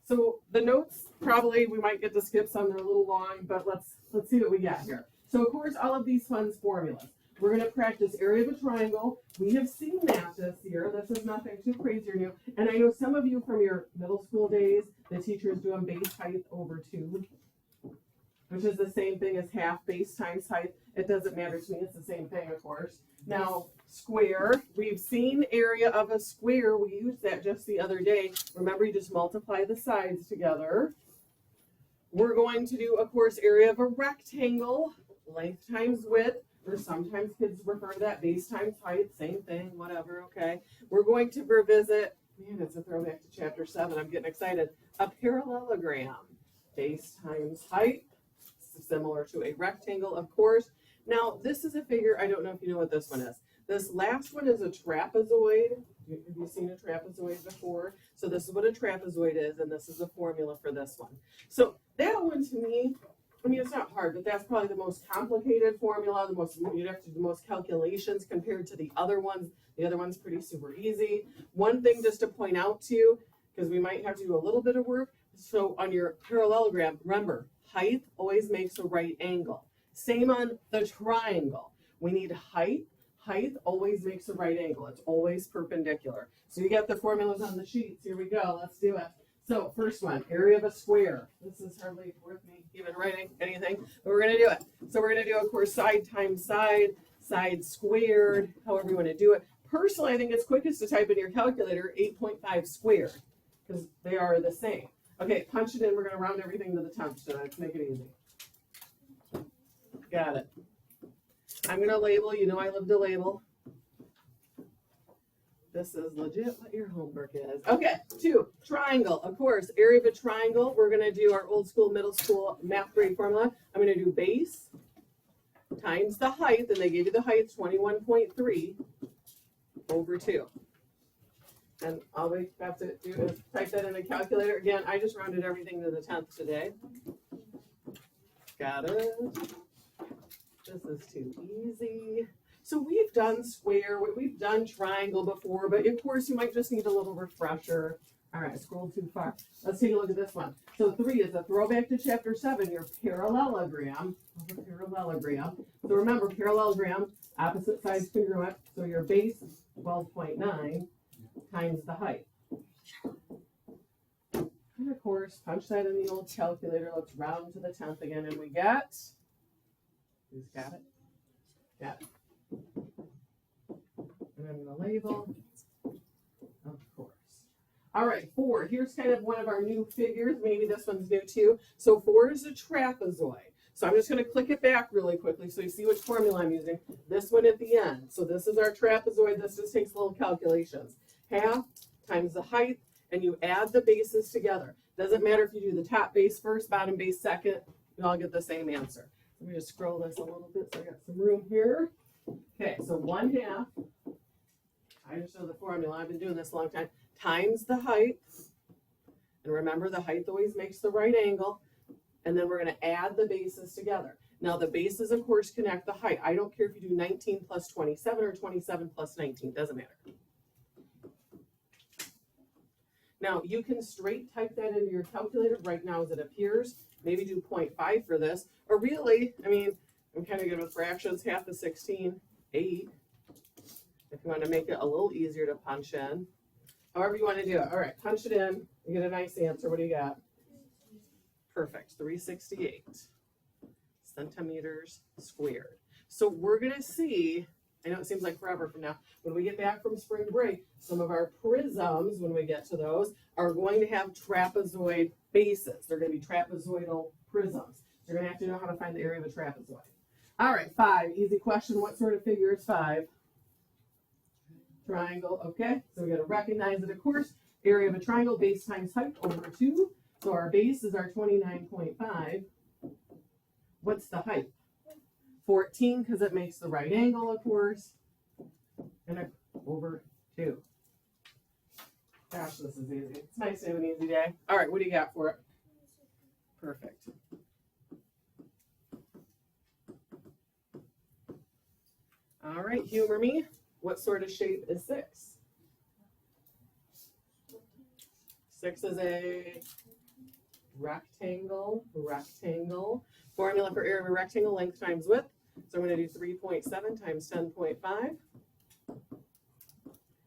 So the notes, probably we might get to skip some, they're a little long, but let's see what we got here. So of course, all of these fun formulas. We're going to practice area of a triangle. We have seen that this year. This is nothing too crazy or new. And I know some of you from your middle school days, the teacher is doing base height over 2, which is the same thing as half base times height. It doesn't matter to me. It's the same thing, of course. Now, square. We've seen area of a square. We used that just the other day. Remember, you just multiply the sides together. We're going to do, of course, area of a rectangle, length times width. Or sometimes kids refer to that base times height, same thing, whatever, okay. We're going to revisit, man, it's a throwback to chapter 7, I'm getting excited. A parallelogram, base times height, similar to a rectangle, of course. Now, this is a figure, I don't know if you know what this one is. This last one is a trapezoid. Have you seen a trapezoid before? So this is what a trapezoid is, and this is the formula for this one. So that one to me, I mean, it's not hard, but that's probably the most complicated formula, you'd have to do the most calculations compared to the other ones. The other one's pretty super easy. One thing just to point out to you, because we might have to do a little bit of work. So on your parallelogram, remember, height always makes a right angle. Same on the triangle. We need height. Height always makes a right angle. It's always perpendicular. So you got the formulas on the sheets. Here we go. Let's do it. So first one, area of a square. This is hardly worth me even writing anything, but we're going to do it. So we're going to do, of course, side times side, side squared, however you want to do it. Personally, I think it's quickest to type in your calculator 8.5 squared because they are the same. Okay, punch it in. We're going to round everything to the 10th, so let's make it easy. Got it. I'm going to label. You know I love to label. This is legit what your homework is. Okay, 2, triangle. Of course, area of a triangle. We're going to do our old school, middle school math grade formula. I'm going to do base times the height, and they gave you the height, 21.3 over 2. And all we have to do is type that in a calculator. Again, I just rounded everything to the 10th today. Got it. This is too easy. So we've done square, we've done triangle before, but of course you might just need a little refresher. All right, scroll too far. Let's take a look at this one. So 3 is a throwback to chapter 7, your parallelogram. So remember, parallelogram, opposite sides congruent. So your base is 12.9 times the height. And of course, punch that in the old calculator. Let's round to the 10th again, and we get, who's got it? Got it. And I'm going to label, of course. All right, 4. Here's kind of one of our new figures. Maybe this one's new too. So 4 is a trapezoid. So I'm just going to click it back really quickly so you see which formula I'm using. This one at the end. So this is our trapezoid. This just takes little calculations. Half times the height, and you add the bases together. Doesn't matter if you do the top base first, bottom base second. You all get the same answer. Let me just scroll this a little bit so I got some room here. Okay, so 1/2, I just know the formula, I've been doing this a long time, times the height. And remember, the height always makes the right angle. And then we're going to add the bases together. Now, the bases, of course, connect the height. I don't care if you do 19 plus 27 or 27 plus 19. Doesn't matter. Now, you can straight type that into your calculator right now as it appears. Maybe do 0.5 for this. Or really, I mean, I'm kind of good with fractions. Half is 16, 8. If you want to make it a little easier to punch in. However you want to do it. All right, punch it in. You get a nice answer. What do you got? Perfect, 368 centimeters squared. So we're going to see, I know it seems like forever from now, when we get back from spring break, some of our prisms, when we get to those, are going to have trapezoid bases. They're going to be trapezoidal prisms. You're going to have to know how to find the area of a trapezoid. All right, 5, easy question. What sort of figure is 5? Triangle, okay. So we got to recognize it, of course. Area of a triangle, base times height over 2. So our base is our 29.5. What's the height? 14, because it makes the right angle, of course. And over 2. Gosh, this is easy. It's nice to have an easy day. All right, what do you got for it? Perfect. All right, humor me. What sort of shape is 6? 6 is a rectangle. Formula for area of a rectangle, length times width. So I'm going to do 3.7 times 10.5.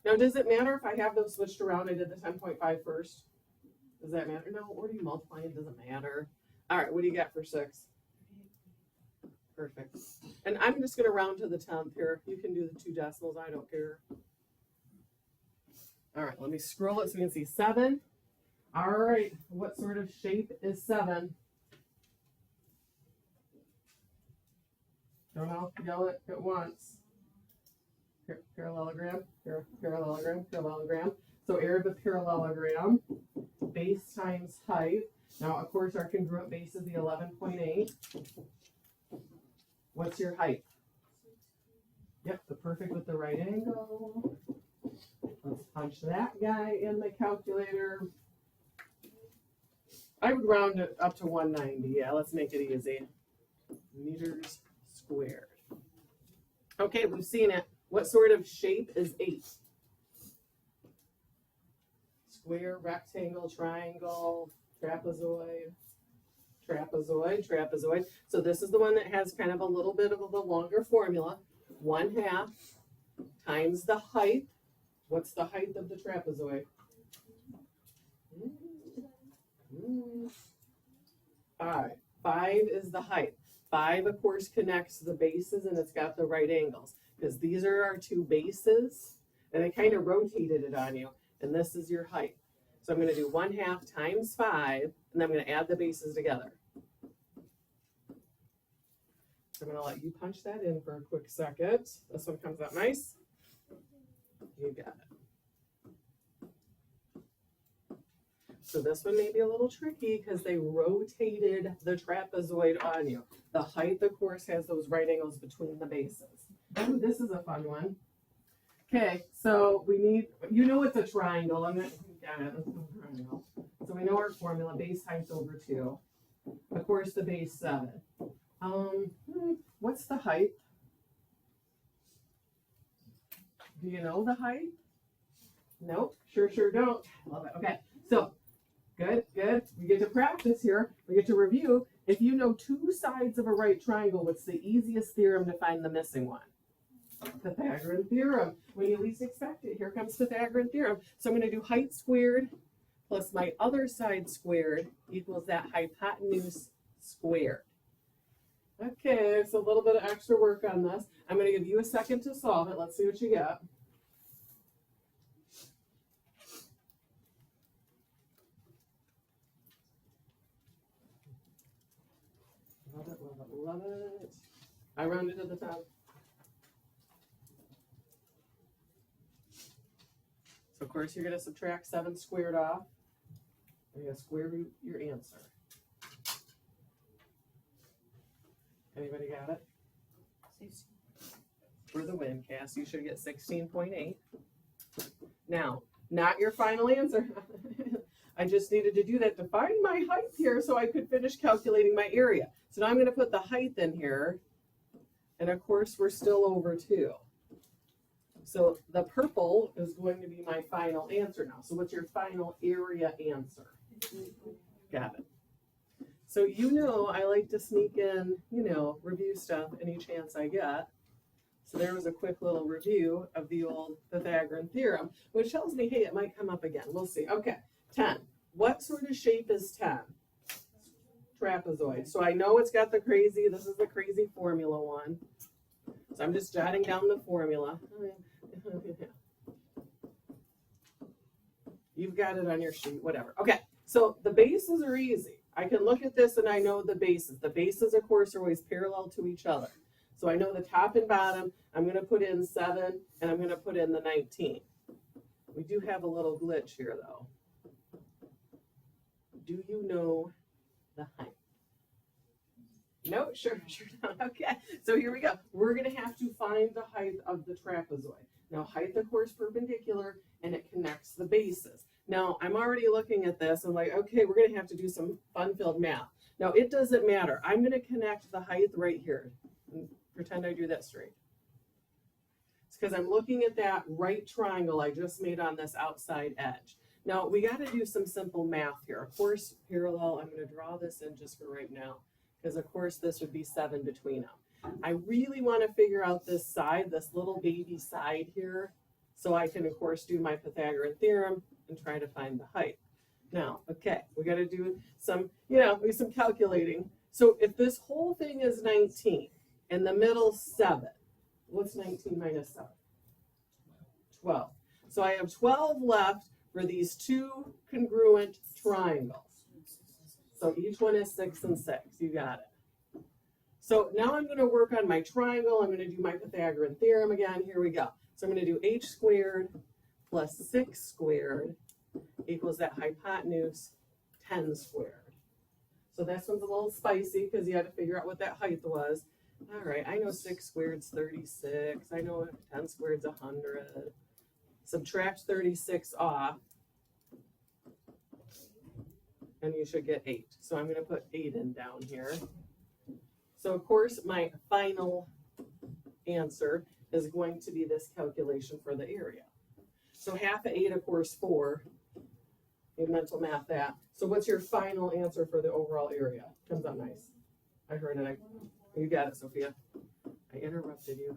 Now, does it matter if I have those switched around? I did the 10.5 first. Does that matter? No, or do you multiply? It doesn't matter. All right, what do you got for 6? Perfect. And I'm just going to round to the 10th here. You can do the 2 decimals. I don't care. All right, let me scroll it so you can see 7. All right, what sort of shape is 7? Don't all yell it at once. Parallelogram. So area of a parallelogram, base times height. Now, of course, our congruent base is the 11.8. What's your height? Yep, the perfect with the right angle. Let's punch that guy in the calculator. I would round it up to 190. Yeah, let's make it easy. Meters squared. Okay, we've seen it. What sort of shape is 8? Square, rectangle, triangle, trapezoid. So this is the one that has kind of a little bit of a longer formula. 1/2 times the height. What's the height of the trapezoid? 5. 5 is the height. 5, of course, connects the bases, and it's got the right angles, because these are our 2 bases, and I kind of rotated it on you, and this is your height. So I'm going to do 1/2 times 5, and I'm going to add the bases together. So I'm going to let you punch that in for a quick second. This one comes out nice. You got it. So this one may be a little tricky because they rotated the trapezoid on you. The height, of course, has those right angles between the bases. Ooh, this is a fun one. Okay, so we need, you know it's a triangle. I'm going to get it. It's a triangle. So we know our formula, base height's over 2. Of course, the base 7. What's the height? Do you know the height? Nope, sure don't. Love it. Okay, so good. We get to practice here. We get to review. If you know 2 sides of a right triangle, what's the easiest theorem to find the missing one? Pythagorean theorem. When you least expect it, here comes Pythagorean theorem. So I'm going to do height squared plus my other side squared equals that hypotenuse squared. Okay, so a little bit of extra work on this. I'm going to give you a second to solve it. Let's see what you get. Love it. I rounded to the top. So of course you're going to subtract 7 squared off. You're going to square root your answer. Anybody got it? For the win, Cass, you should get 16.8. Now, not your final answer. I just needed to do that to find my height here so I could finish calculating my area. So now I'm going to put the height in here. And of course, we're still over 2. So the purple is going to be my final answer now. So what's your final area answer? Got it. So you know I like to sneak in, review stuff any chance I get. So there was a quick little review of the old Pythagorean theorem, which tells me, hey, it might come up again. We'll see. Okay, 10. What sort of shape is 10? Trapezoid. So I know it's got this is the crazy formula one. So I'm just jotting down the formula. You've got it on your sheet, whatever. Okay, so the bases are easy. I can look at this and I know the bases. The bases, of course, are always parallel to each other. So I know the top and bottom. I'm going to put in 7 and I'm going to put in the 19. We do have a little glitch here, though. Do you know the height? No, sure don't. Okay, so here we go. We're going to have to find the height of the trapezoid. Now, height, of course, perpendicular, and it connects the bases. Now, I'm already looking at this and like, okay, we're going to have to do some fun-filled math. Now, it doesn't matter. I'm going to connect the height right here. Pretend I do that straight. It's because I'm looking at that right triangle I just made on this outside edge. Now, we got to do some simple math here. Of course, parallel, I'm going to draw this in just for right now, because of course this would be 7 between them. I really want to figure out this side, this little baby side here, so I can, of course, do my Pythagorean theorem and try to find the height. Now, okay, we got to do some, some calculating. So if this whole thing is 19, and the middle 7, what's 19 minus 7? 12. So I have 12 left for these two congruent triangles. So each one is 6 and 6. You got it. So now I'm going to work on my triangle. I'm going to do my Pythagorean theorem again. Here we go. So I'm going to do h squared plus 6 squared equals that hypotenuse 10 squared. So this one's a little spicy because you had to figure out what that height was. All right, I know 6 squared's 36. I know 10 squared's 100. Subtract 36 off, and you should get 8. So I'm going to put 8 in down here. So of course, my final answer is going to be this calculation for the area. So half of 8, of course, 4. You mental math that. So what's your final answer for the overall area? Comes out nice. I heard it. You got it, Sophia. I interrupted you.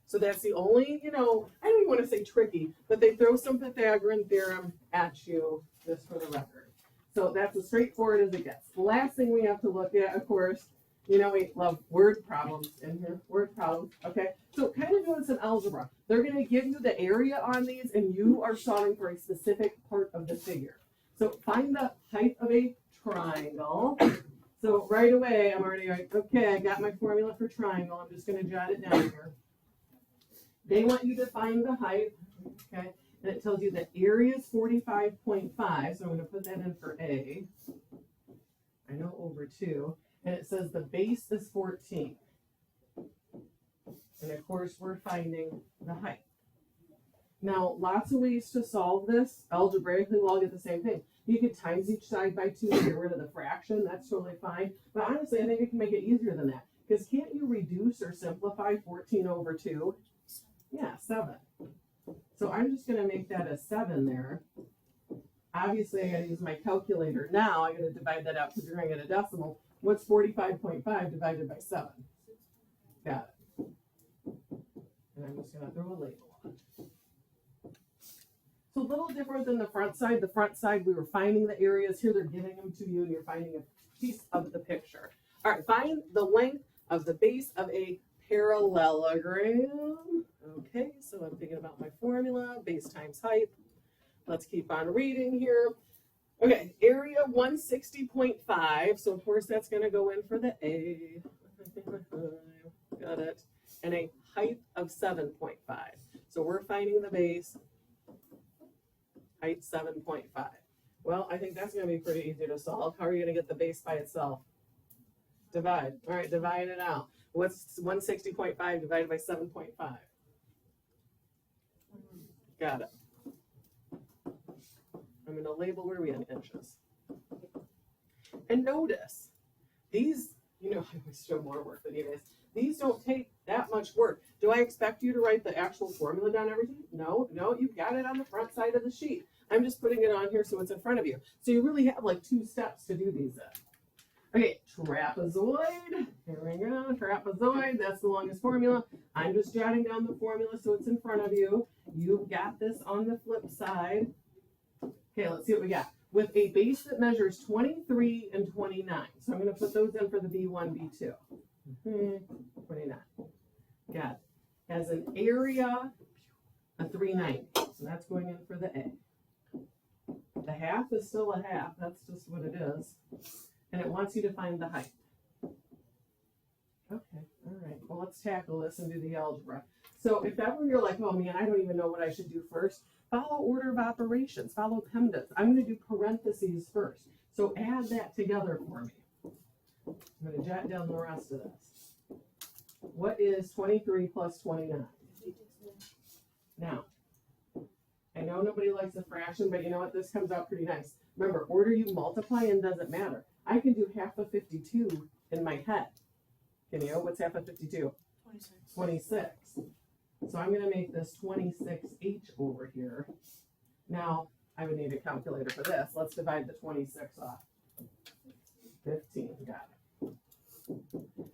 So that's the only, I don't even want to say tricky, but they throw some Pythagorean theorem at you just for the record. So that's as straightforward as it gets. The last thing we have to look at, of course, we love word problems in here. Word problems, okay? So kind of doing some algebra. They're going to give you the area on these, and you are solving for a specific part of the figure. So find the height of a triangle. So right away, I'm already like, okay, I got my formula for triangle. I'm just going to jot it down here. They want you to find the height, okay? And it tells you the area is 45.5, so I'm going to put that in for A. I know over 2. And it says the base is 14. And of course, we're finding the height. Now, lots of ways to solve this. Algebraically, we'll all get the same thing. You could times each side by 2 and get rid of the fraction. That's totally fine. But honestly, I think you can make it easier than that. Because can't you reduce or simplify 14 over 2? Yeah, 7. So I'm just going to make that a 7 there. Obviously, I got to use my calculator. Now I got to divide that out because you're going to get a decimal. What's 45.5 divided by 7? Got it. And I'm just going to throw a label on it. So a little different than the front side. The front side, we were finding the areas. Here they're giving them to you, and you're finding a piece of the picture. All right, find the length of the base of a parallelogram. Okay, so I'm thinking about my formula, base times height. Let's keep on reading here. Okay, area 160.5. So of course that's going to go in for the A. Got it. And a height of 7.5. So we're finding the base, height 7.5. Well, I think that's going to be pretty easy to solve. How are you going to get the base by itself? Divide. All right, divide it out. What's 160.5 divided by 7.5? Got it. I'm going to label where we in inches. And notice, these, I always show more work than you guys. These don't take that much work. Do I expect you to write the actual formula down everything? No, you've got it on the front side of the sheet. I'm just putting it on here so it's in front of you. So you really have like 2 steps to do these in. Okay, trapezoid. Here we go, trapezoid. That's the longest formula. I'm just jotting down the formula so it's in front of you. You've got this on the flip side. Okay, let's see what we got. With a base that measures 23 and 29. So I'm going to put those in for the B1, B2. 29. Got it. Has an area of 390. So that's going in for the A. The half is still a half. That's just what it is. And it wants you to find the height. Okay, all right. Well, let's tackle this and do the algebra. So if ever you're like, oh man, I don't even know what I should do first, follow order of operations, follow PEMDAS. I'm going to do parentheses first. So add that together for me. I'm going to jot down the rest of this. What is 23 plus 29? Now, I know nobody likes a fraction, but you know what? This comes out pretty nice. Remember, order you multiply and doesn't matter. I can do half of 52 in my head. Can you? What's half of 52? 26. So I'm going to make this 26H over here. Now, I would need a calculator for this. Let's divide the 26 off. 15, got it.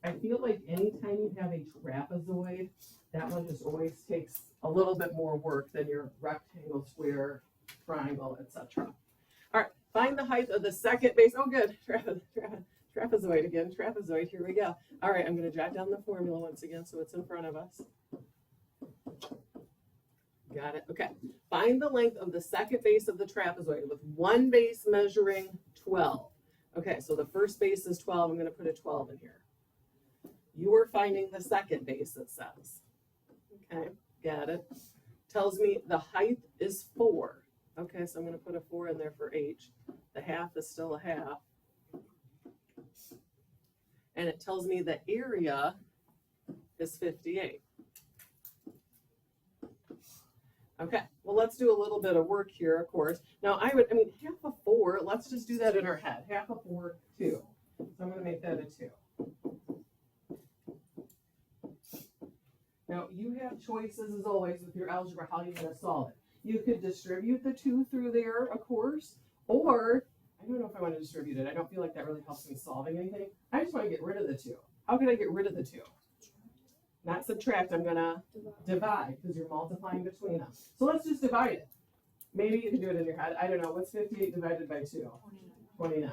I feel like anytime you have a trapezoid, that one just always takes a little bit more work than your rectangle, square, triangle, etc. All right, find the height of the second base. Oh, good. Trapezoid again, trapezoid. Here we go. All right, I'm going to jot down the formula once again so it's in front of us. Got it. Okay. Find the length of the second base of the trapezoid with one base measuring 12. Okay, so the first base is 12. I'm going to put a 12 in here. You are finding the second base, it says. Okay, got it. Tells me the height is 4. Okay, so I'm going to put a 4 in there for H. The half is still a half. And it tells me the area is 58. Okay, well, let's do a little bit of work here, of course. Now, half of 4, let's just do that in our head. Half of 4, 2. So I'm going to make that a 2. Now, you have choices, as always, with your algebra, how you're going to solve it. You could distribute the 2 through there, of course, or, I don't know if I want to distribute it. I don't feel like that really helps me solving anything. I just want to get rid of the 2. How can I get rid of the 2? Not subtract, I'm going to divide, because you're multiplying between them. So let's just divide it. Maybe you can do it in your head. I don't know. What's 58 divided by 2? 29.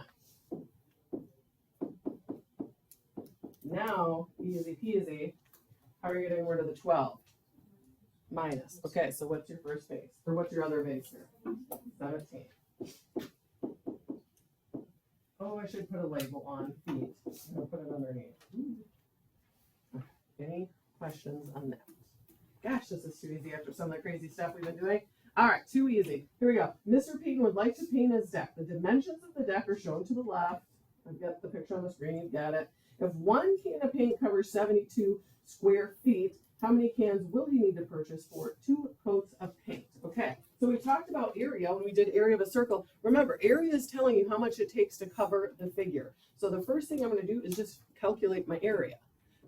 Now, easy peasy. How are you getting rid of the 12? Minus. Okay, so what's your first base? Or what's your other base here? 17. Oh, I should put a label on feet. I'm going to put it underneath. Any questions on that? Gosh, this is too easy after some of the crazy stuff we've been doing. All right, too easy. Here we go. Mr. Payton would like to paint his deck. The dimensions of the deck are shown to the left. I've got the picture on the screen. You've got it. If one can of paint covers 72 square feet, how many cans will he need to purchase for 2 coats of paint? Okay, so we talked about area when we did area of a circle. Remember, area is telling you how much it takes to cover the figure. So the first thing I'm going to do is just calculate my area.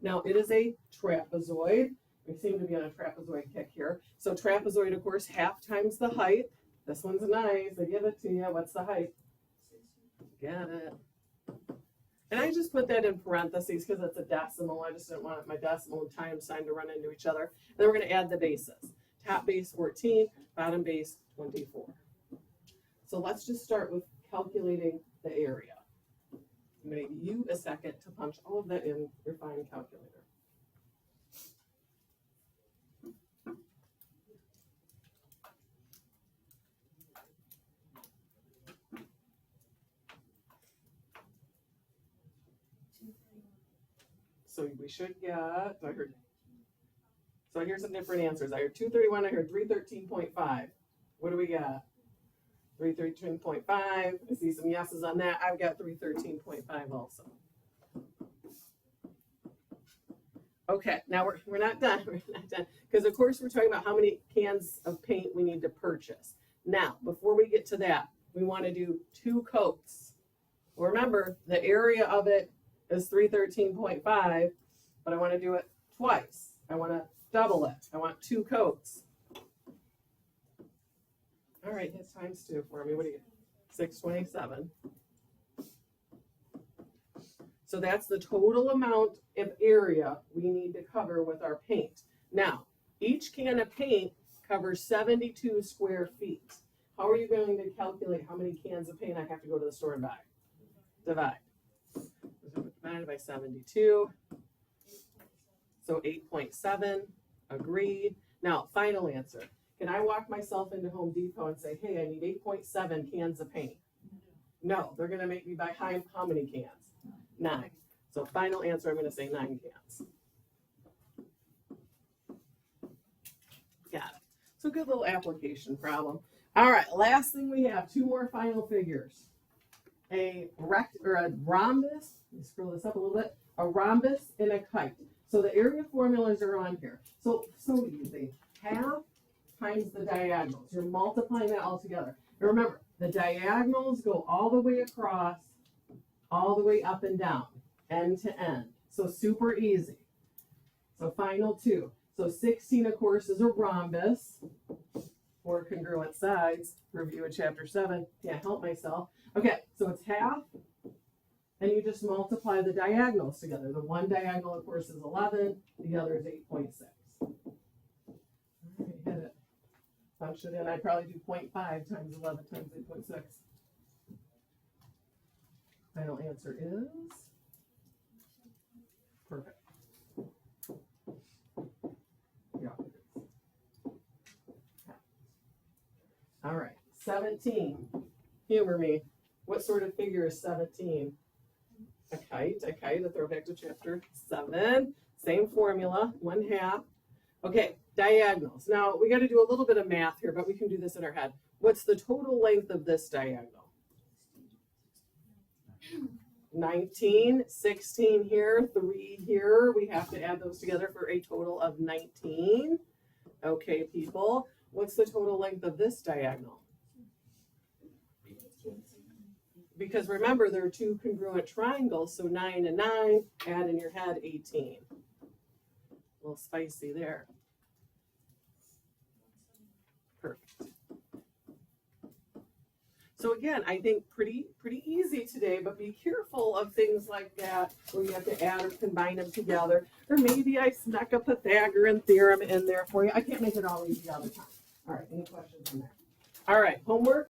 Now, it is a trapezoid. We seem to be on a trapezoid kick here. So trapezoid, of course, half times the height. This one's nice. I give it to you. What's the height? Got it. And I just put that in parentheses because it's a decimal. I just didn't want my decimal and time sign to run into each other. And then we're going to add the bases. Top base 14, bottom base 24. So let's just start with calculating the area. I'm going to give you a second to punch all of that in your fine calculator. So we should get, so here's some different answers. I heard 231, I heard 313.5. What do we got? 313.5. I see some yeses on that. I've got 313.5 also. Okay, now we're not done. We're not done. Because of course we're talking about how many cans of paint we need to purchase. Now, before we get to that, we want to do 2 coats. Well, remember, the area of it is 313.5, but I want to do it twice. I want to double it. I want 2 coats. All right, that's times 2 for me. What do you get? 627. So that's the total amount of area we need to cover with our paint. Now, each can of paint covers 72 square feet. How are you going to calculate how many cans of paint I have to go to the store and buy? Divide. Divided by 72. So 8.7. Agreed. Now, final answer. Can I walk myself into Home Depot and say, hey, I need 8.7 cans of paint? No, they're going to make me buy how many cans? 9. So final answer, I'm going to say 9 cans. Got it. So good little application problem. All right, last thing we have, 2 more final figures. A rhombus, let me scroll this up a little bit, a rhombus and a kite. So the area formulas are on here. So easy. Half times the diagonals. You're multiplying that all together. And remember, the diagonals go all the way across, all the way up and down, end to end. So super easy. So final 2. So 16, of course, is a rhombus. 4 congruent sides. Review of chapter 7. Can't help myself. Okay, so it's half. And you just multiply the diagonals together. The one diagonal, of course, is 11. The other is 8.6. All right, hit it. Function in. I'd probably do 0.5 times 11 times 8.6. Final answer is perfect. Yeah. All right, 17. Humor me. What sort of figure is 17? A kite, a throwback to chapter 7. Same formula, 1/2. Okay, diagonals. Now, we got to do a little bit of math here, but we can do this in our head. What's the total length of this diagonal? 19, 16 here, 3 here. We have to add those together for a total of 19. Okay, people. What's the total length of this diagonal? Because remember, there are 2 congruent triangles, so 9 and 9, add in your head 18. A little spicy there. Perfect. So again, I think pretty easy today, but be careful of things like that where you have to add or combine them together. Or maybe I snuck a Pythagorean theorem in there for you. I can't make it all easy all the time. All right, any questions on that? All right, homework.